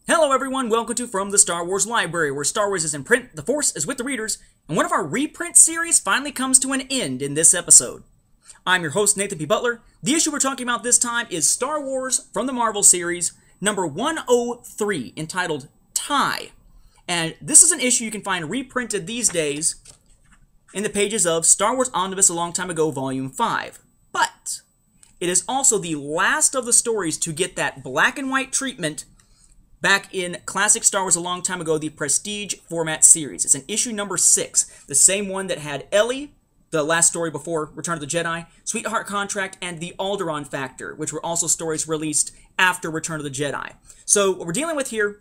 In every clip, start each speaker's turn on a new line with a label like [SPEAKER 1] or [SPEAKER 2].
[SPEAKER 1] Hello everyone, welcome to From the Star Wars Library, where Star Wars is in print, the Force is with the readers, and one of our reprint series finally comes to an end in this episode. I'm your host, Nathan P. Butler. The issue we're talking about this time is Star Wars from the Marvel series, number 103, entitled Tie. And this is an issue you can find reprinted these days in the pages of Star Wars Omnibus A Long Time Ago, Volume 5. But it is also the last of the stories to get that black and white treatment back in Classic Star Wars A Long Time Ago, the Prestige format series. It's in issue number 6, the same one that had Ellie, the last story before Return of the Jedi, Sweetheart Contract, and the Alderaan Factor, which were also stories released after Return of the Jedi. So what we're dealing with here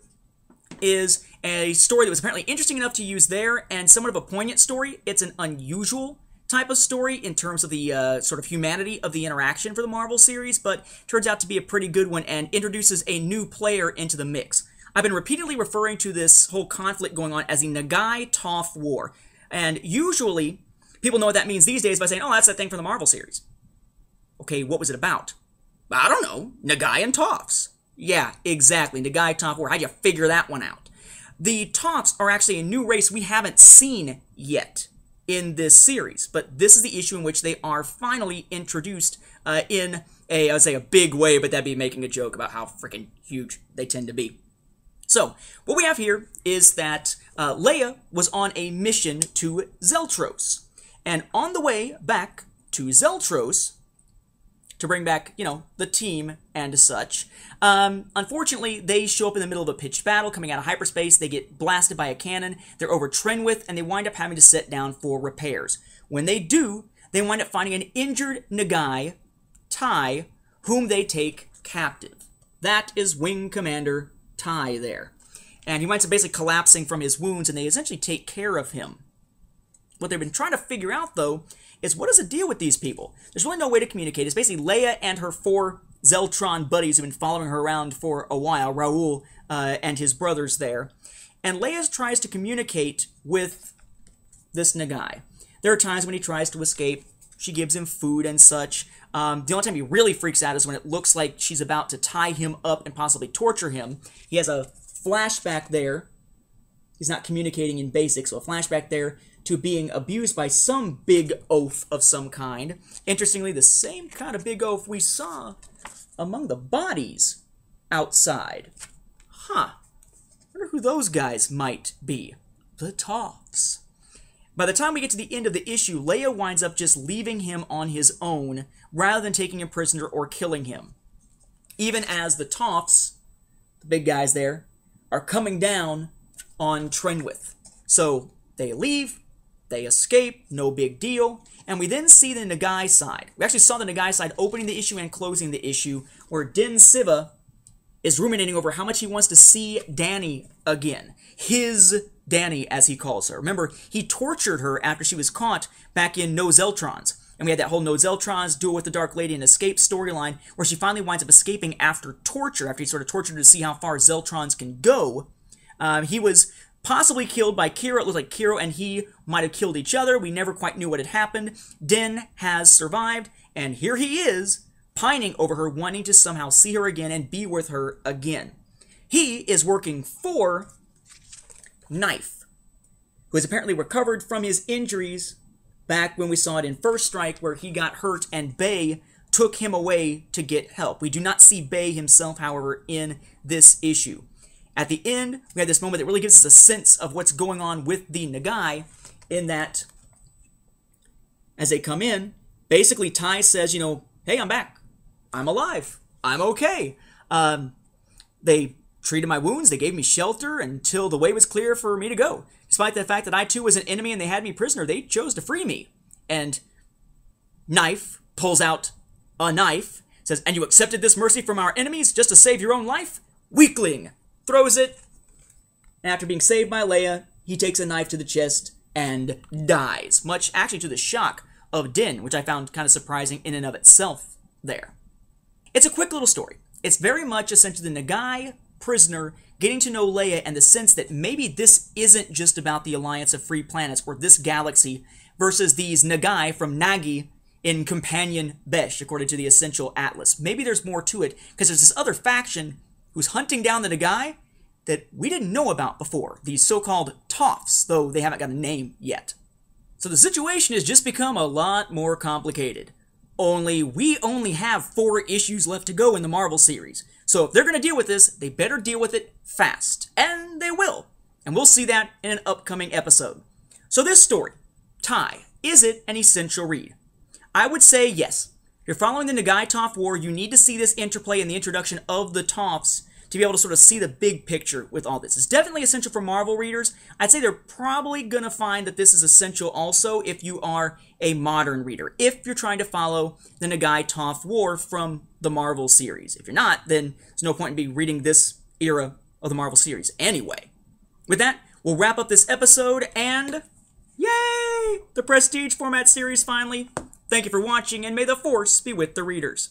[SPEAKER 1] is a story that was apparently interesting enough to use there, and somewhat of a poignant story. It's an unusual type of story in terms of the sort of humanity of the interaction for the Marvel series, but turns out to be a pretty good one and introduces a new player into the mix. I've been repeatedly referring to this whole conflict going on as the Nagai-Toph War, and usually people know what that means these days by saying, oh, that's that thing from the Marvel series. Okay, what was it about? I don't know, Nagai and Tophs. Yeah, exactly, Nagai-Toph War. How'd you figure that one out? The Tophs are actually a new race we haven't seen yet in this series, but this is the issue in which they are finally introduced in I would say a big way, but that'd be making a joke about how freaking huge they tend to be. So, what we have here is that Leia was on a mission to Zeltros, and on the way back to Zeltros, to bring back, you know, the team and such. Unfortunately, they show up in the middle of a pitched battle coming out of hyperspace. They get blasted by a cannon. They're over Trenwith, and they wind up having to sit down for repairs. When they do, they wind up finding an injured Nagai, Ty, whom they take captive. That is Wing Commander Ty there. And he winds up basically collapsing from his wounds, and they essentially take care of him. What they've been trying to figure out, though, is what is the deal with these people? There's really no way to communicate. It's basically Leia and her 4 Zeltron buddies who've been following her around for a while, Raul and his brothers there. And Leia tries to communicate with this Nagai. There are times when he tries to escape. She gives him food and such. The only time he really freaks out is when it looks like she's about to tie him up and possibly torture him. He has a flashback there. He's not communicating in basic, so a flashback there to being abused by some big oaf of some kind. Interestingly, the same kind of big oaf we saw among the bodies outside. Huh. Wonder who those guys might be. The Tophs. By the time we get to the end of the issue, Leia winds up just leaving him on his own rather than taking him prisoner or killing him. Even as the Tophs, the big guys there, are coming down on Trenwith. So they leave, they escape, no big deal, and we then see the Nagai side. We actually saw the Nagai side opening the issue and closing the issue, where Din Siva is ruminating over how much he wants to see Dani again. His Dani, as he calls her. Remember, he tortured her after she was caught back in No Zeltrons. And we had that whole No Zeltrons duel with the Dark Lady and escape storyline, where she finally winds up escaping after torture, after he sort of tortured her to see how far Zeltrons can go. He was possibly killed by Kiro. It looked like Kiro and he might have killed each other. We never quite knew what had happened. Din has survived, and here he is, pining over her, wanting to somehow see her again and be with her again. He is working for Knife, who has apparently recovered from his injuries back when we saw it in First Strike, where he got hurt and Bay took him away to get help. We do not see Bay himself, however, in this issue. At the end, we had this moment that really gives us a sense of what's going on with the Nagai, in that, as they come in, basically Ty says, you know, hey, I'm back. I'm alive. I'm okay. They treated my wounds. They gave me shelter until the way was clear for me to go. Despite the fact that I, too, was an enemy and they had me prisoner, they chose to free me. And Knife pulls out a knife, says, and you accepted this mercy from our enemies just to save your own life? Weakling! Throws it, and after being saved by Leia, he takes a knife to the chest and dies. Much, actually, to the shock of Din, which I found kind of surprising in and of itself there. It's a quick little story. It's very much essentially the Nagai prisoner getting to know Leia and the sense that maybe this isn't just about the Alliance of Free Planets or this galaxy versus these Nagai from Nagi in Companion Besh, according to the Essential Atlas. Maybe there's more to it, because there's this other faction who's hunting down the Nagai, that we didn't know about before, these so-called Toffs, though they haven't got a name yet. So the situation has just become a lot more complicated. We only have 4 issues left to go in the Marvel series. So if they're going to deal with this, they better deal with it fast. And they will. And we'll see that in an upcoming episode. So this story, Tai, is it an essential read? I would say yes. If you're following the Nagai Toph War, you need to see this interplay and the introduction of the Toffs to be able to sort of see the big picture with all this. It's definitely essential for Marvel readers. I'd say they're probably going to find that this is essential also if you are a modern reader, if you're trying to follow the Nagai Toph War from the Marvel series. If you're not, then there's no point in me reading this era of the Marvel series anyway. With that, we'll wrap up this episode, and yay! The Prestige format series finally. Thank you for watching, and may the Force be with the readers.